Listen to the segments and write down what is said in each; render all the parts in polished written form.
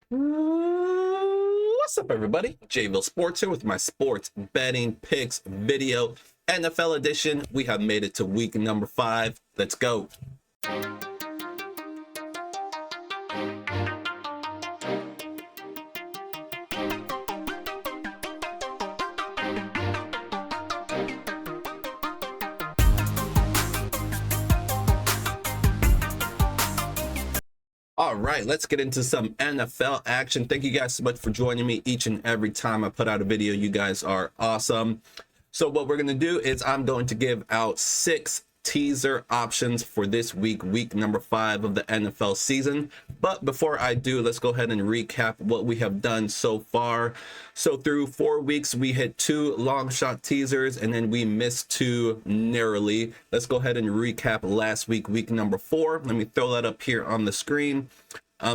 What's up, everybody? JVille Sports here with my sports betting picks video. NFL edition. We have made it to week number 5. Let's go. All right, let's get into some NFL action. Thank you guys so much for joining me each and every time I put out a video. You guys are awesome. So what we're going to do is I'm going to give out 6 teaser options for this week, week number 5 of the NFL season. But before I do, let's go ahead and recap what we have done so far. So through 4 weeks, we hit 2 long shot teasers and then we missed 2 narrowly. Let's go ahead and recap last week, week number 4. Let me throw that up here on the screen.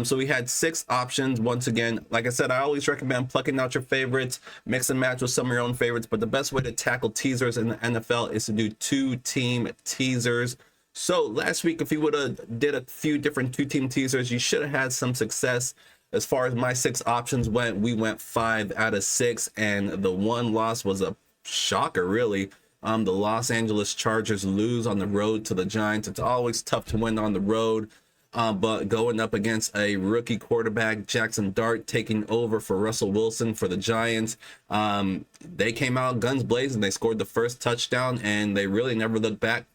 So we had 6 options. Once again, like I said, I always recommend plucking out your favorites, mix and match with some of your own favorites, but the best way to tackle teasers in the NFL is to do 2-team teasers. So last week, if you would have did a few different 2-team teasers, you should have had some success. As far as my 6 options went, we went 5 out of 6, and the one loss was a shocker, really. The Los Angeles Chargers lose on the road to the Giants. It's always tough to win on the road. But going up against a rookie quarterback, Jackson Dart, taking over for Russell Wilson for the Giants, they came out guns blazing. They scored the first touchdown, and they really never looked back.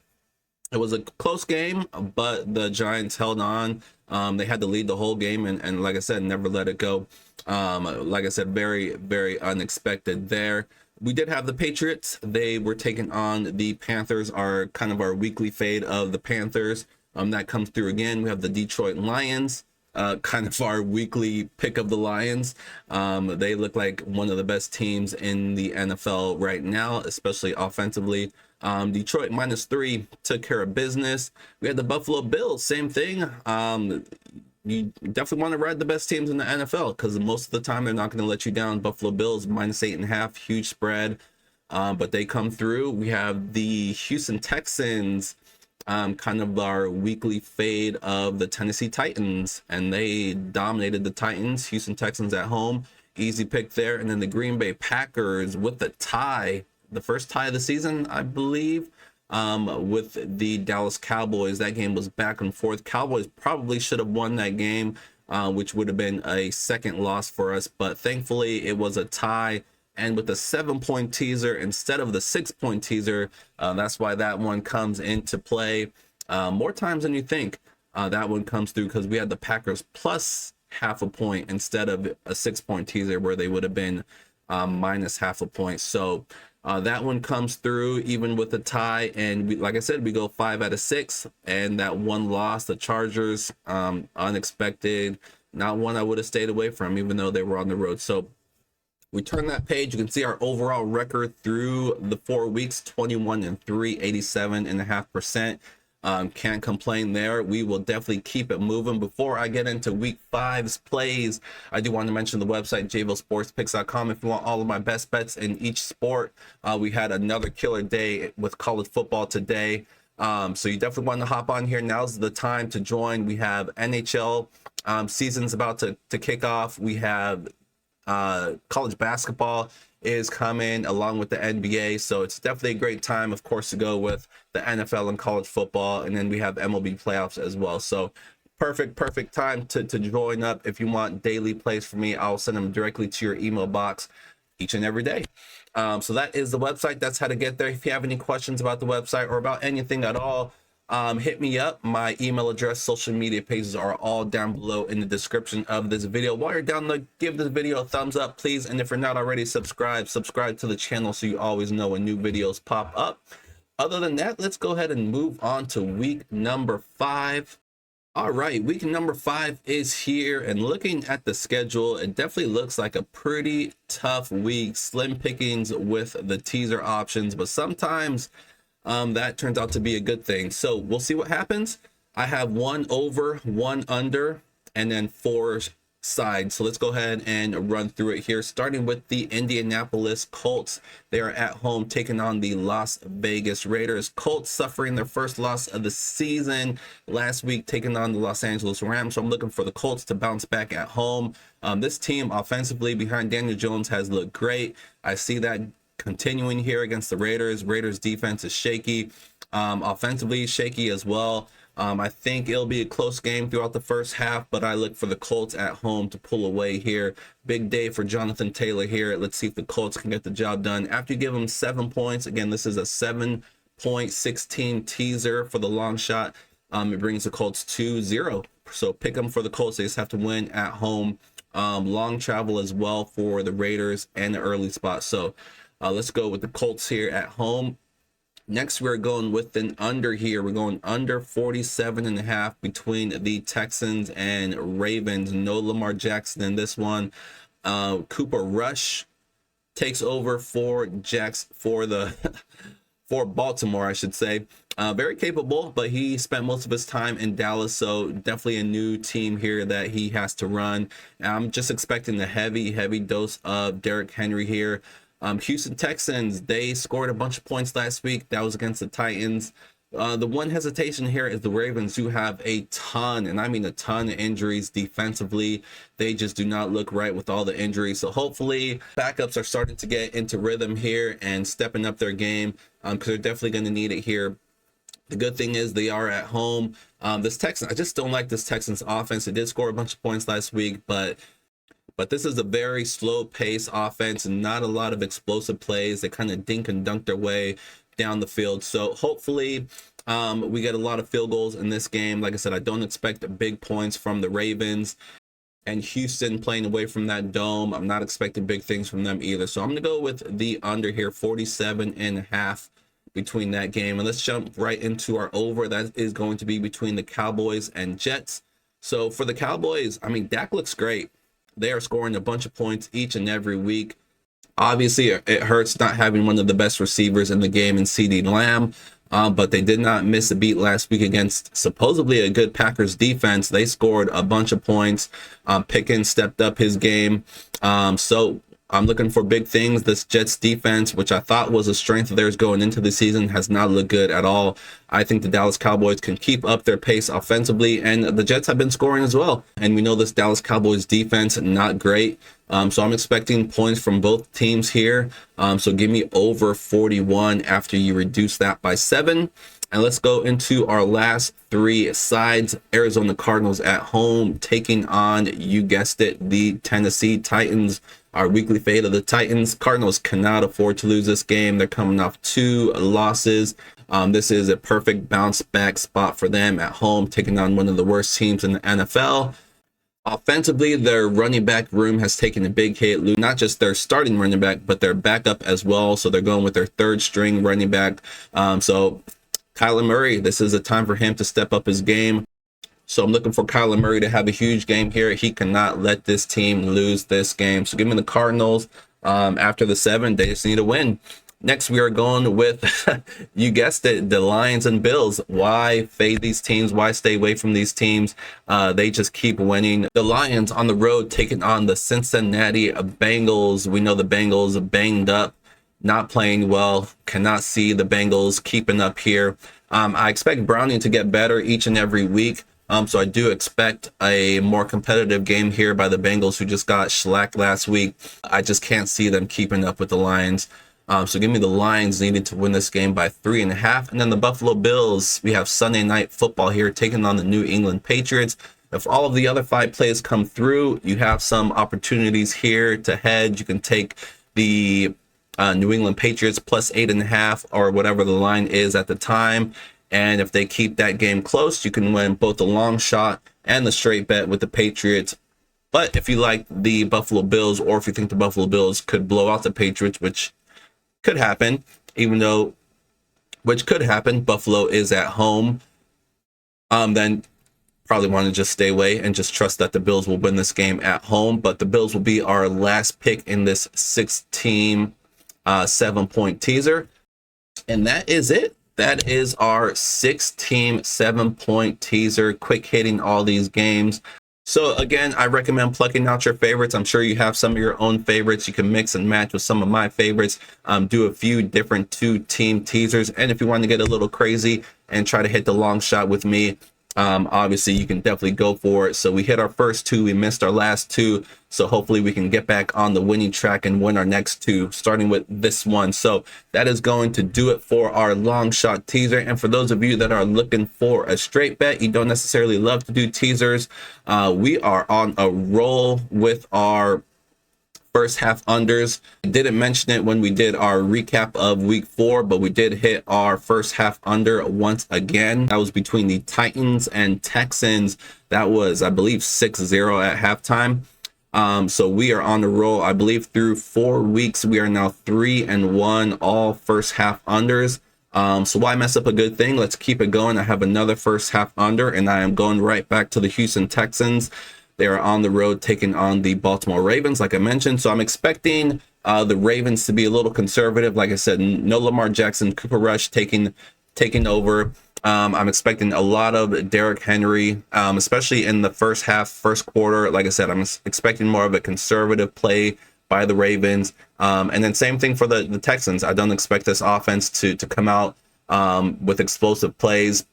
It was a close game, but the Giants held on. They had to lead the whole game, and like I said, never let it go. Like I said, very, very unexpected there. We did have the Patriots. They were taking on the Panthers, our weekly fade of the Panthers. That comes through again. We have the Detroit Lions, kind of our weekly pick of the Lions. They look like one of the best teams in the NFL right now, especially offensively. Detroit -3 took care of business. We had the Buffalo Bills, same thing. You definitely want to ride the best teams in the NFL because most of the time they're not going to let you down. Buffalo Bills -8.5, huge spread, but they come through. We have the Houston Texans, kind of our weekly fade of the Tennessee Titans, and they dominated the Titans. Houston Texans at home, easy pick there. And then the Green Bay Packers with the tie, the first tie of the season, I believe, with the Dallas Cowboys. That game was back and forth. Cowboys probably should have won that game, which would have been a second loss for us, but thankfully it was a tie. And with the 7-point teaser instead of the 6-point teaser, that's why that one comes into play more times than you think. That one comes through because we had the Packers plus ½ point instead of a 6-point teaser where they would have been minus ½ point. So that one comes through even with the tie. And we, like I said, we go 5 out of 6. And that one loss, the Chargers, unexpected, not one I would have stayed away from, even though they were on the road. So we turn that page, you can see our overall record through the 4 weeks, 21-3, 87.5%. Can't complain there. We will definitely keep it moving. Before I get into week 5's plays, I do want to mention the website, jvillesportspicks.com. If you want all of my best bets in each sport, we had another killer day with college football today. So you definitely want to hop on here. Now's the time to join. We have NHL season's about to kick off. We have college basketball is coming along with the NBA, so it's definitely a great time, of course, to go with the NFL and college football, and then we have MLB playoffs as well. So perfect time to join up. If you want daily plays from me, I'll send them directly to your email box each and every day. So that is the website. That's how to get there. If you have any questions about the website or about anything at all, hit me up. My email address, social media pages are all down below in the description of this video. While you're down there, give this video a thumbs up, please. And if you're not already subscribed to the channel so you always know when new videos pop up. Other than that, let's go ahead and move on to week number 5. All right, week number 5 is here, and looking at the schedule, it definitely looks like a pretty tough week. Slim pickings with the teaser options, but sometimes that turns out to be a good thing. So we'll see what happens. I have 1 over, 1 under, and then 4 side. So let's go ahead and run through it here, starting with the Indianapolis Colts. They are at home taking on the Las Vegas Raiders. Colts suffering their first loss of the season last week, taking on the Los Angeles Rams. So I'm looking for the Colts to bounce back at home. This team offensively behind Daniel Jones has looked great. I see that continuing here against the Raiders. Raiders defense is shaky. Offensively shaky as well. I think it'll be a close game throughout the first half, but I look for the Colts at home to pull away here. Big day for Jonathan Taylor here. Let's see if the Colts can get the job done. After you give them 7 points, again, this is a 7.16 teaser for the long shot. It brings the Colts to 0. So pick them for the Colts. They just have to win at home. Long travel as well for the Raiders and the early spot. So let's go with the Colts here at home. Next, we're going with an under here. We're going under 47.5 between the Texans and Ravens. No Lamar Jackson in this one. Cooper Rush takes over for for Baltimore, I should say. Very capable, but he spent most of his time in Dallas, so definitely a new team here that he has to run. I'm just expecting the heavy dose of Derrick Henry here. Houston Texans, they scored a bunch of points last week. That was against the Titans. The one hesitation here is the Ravens, who have a ton, and I mean a ton of injuries defensively. They just do not look right with all the injuries. So hopefully backups are starting to get into rhythm here and stepping up their game, because they're definitely going to need it here. The good thing is they are at home. I just don't like this Texans offense. They did score a bunch of points last week, but this is a very slow pace offense and not a lot of explosive plays. They kind of dink and dunk their way down the field. So hopefully we get a lot of field goals in this game. Like I said, I don't expect big points from the Ravens. And Houston playing away from that dome, I'm not expecting big things from them either. So I'm going to go with the under here, 47.5 between that game. And let's jump right into our over. That is going to be between the Cowboys and Jets. So for the Cowboys, I mean, Dak looks great. They are scoring a bunch of points each and every week. Obviously, it hurts not having one of the best receivers in the game in CeeDee Lamb, but they did not miss a beat last week against supposedly a good Packers defense. They scored a bunch of points. Pickens stepped up his game. So I'm looking for big things. This Jets defense, which I thought was a strength of theirs going into the season, has not looked good at all. I think the Dallas Cowboys can keep up their pace offensively, and the Jets have been scoring as well. And we know this Dallas Cowboys defense, not great. So I'm expecting points from both teams here. So give me over 41 after you reduce that by 7. And let's go into our last 3 sides. Arizona Cardinals at home taking on, you guessed it, the Tennessee Titans. Our weekly fate of the Titans. Cardinals cannot afford to lose this game. They're coming off 2 losses. This is a perfect bounce back spot for them at home, taking on one of the worst teams in the NFL. Offensively, their running back room has taken a big hit. Not just their starting running back, but their backup as well. So they're going with their 3rd string running back. So Kyler Murray, this is a time for him to step up his game. So I'm looking for Kyler Murray to have a huge game here. He cannot let this team lose this game. So give me the Cardinals after the 7. They just need a win. Next, we are going with, you guessed it, the Lions and Bills. Why fade these teams? Why stay away from these teams? They just keep winning. The Lions on the road taking on the Cincinnati Bengals. We know the Bengals are banged up, not playing well. Cannot see the Bengals keeping up here. I expect Browning to get better each and every week. So I do expect a more competitive game here by the Bengals, who just got shellacked last week. I just can't see them keeping up with the Lions. So give me the Lions needed to win this game by 3.5. And then the Buffalo Bills, we have Sunday Night Football here taking on the New England Patriots. If all of the other 5 plays come through, you have some opportunities here to hedge. You can take the New England Patriots plus 8.5 or whatever the line is at the time. And if they keep that game close, you can win both the long shot and the straight bet with the Patriots. But if you like the Buffalo Bills, or if you think the Buffalo Bills could blow out the Patriots, which could happen, Buffalo is at home, then probably want to just stay away and just trust that the Bills will win this game at home. But the Bills will be our last pick in this 6-team 7-point teaser. And that is it. That is our 6-team 7-point teaser, quick hitting all these games. So again, I recommend plucking out your favorites. I'm sure you have some of your own favorites. You can mix and match with some of my favorites. Do a few different 2-team teasers. And if you want to get a little crazy and try to hit the long shot with me, obviously you can definitely go for it. So we hit our first 2, we missed our last 2. So hopefully we can get back on the winning track and win our next 2, starting with this one. So that is going to do it for our long shot teaser. And for those of you that are looking for a straight bet, you don't necessarily love to do teasers, we are on a roll with our first half unders. I didn't mention it when we did our recap of week 4, but we did hit our first half under once again. That was between the Titans and Texans. That was, I believe, 6-0 at halftime. So we are on the roll. I believe through 4 weeks, we are now 3-1, all first half unders. So why mess up a good thing? Let's keep it going. I have another first half under, and I am going right back to the Houston Texans. They are on the road taking on the Baltimore Ravens, like I mentioned. So I'm expecting the Ravens to be a little conservative. Like I said, no Lamar Jackson, Cooper Rush taking over. I'm expecting a lot of Derrick Henry, especially in the first half, first quarter. Like I said, I'm expecting more of a conservative play by the Ravens. And then same thing for the Texans. I don't expect this offense to come out with explosive plays.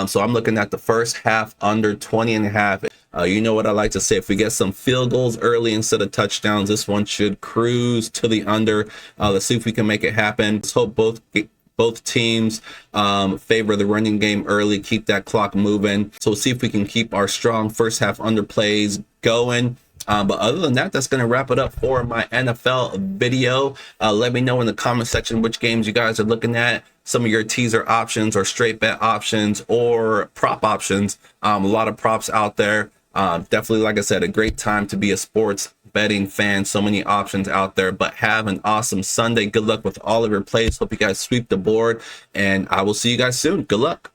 So I'm looking at the first half under 20.5. You know what I like to say, if we get some field goals early instead of touchdowns, this one should cruise to the under. Let's see if we can make it happen. Let's hope both teams favor the running game early, keep that clock moving. So we'll see if we can keep our strong first half under plays going. But other than that, that's going to wrap it up for my NFL video. Let me know in the comment section which games you guys are looking at, some of your teaser options or straight bet options or prop options. A lot of props out there. Definitely, like I said, a great time to be a sports betting fan. So many options out there, but have an awesome Sunday. Good luck with all of your plays. Hope you guys sweep the board, and I will see you guys soon. Good luck.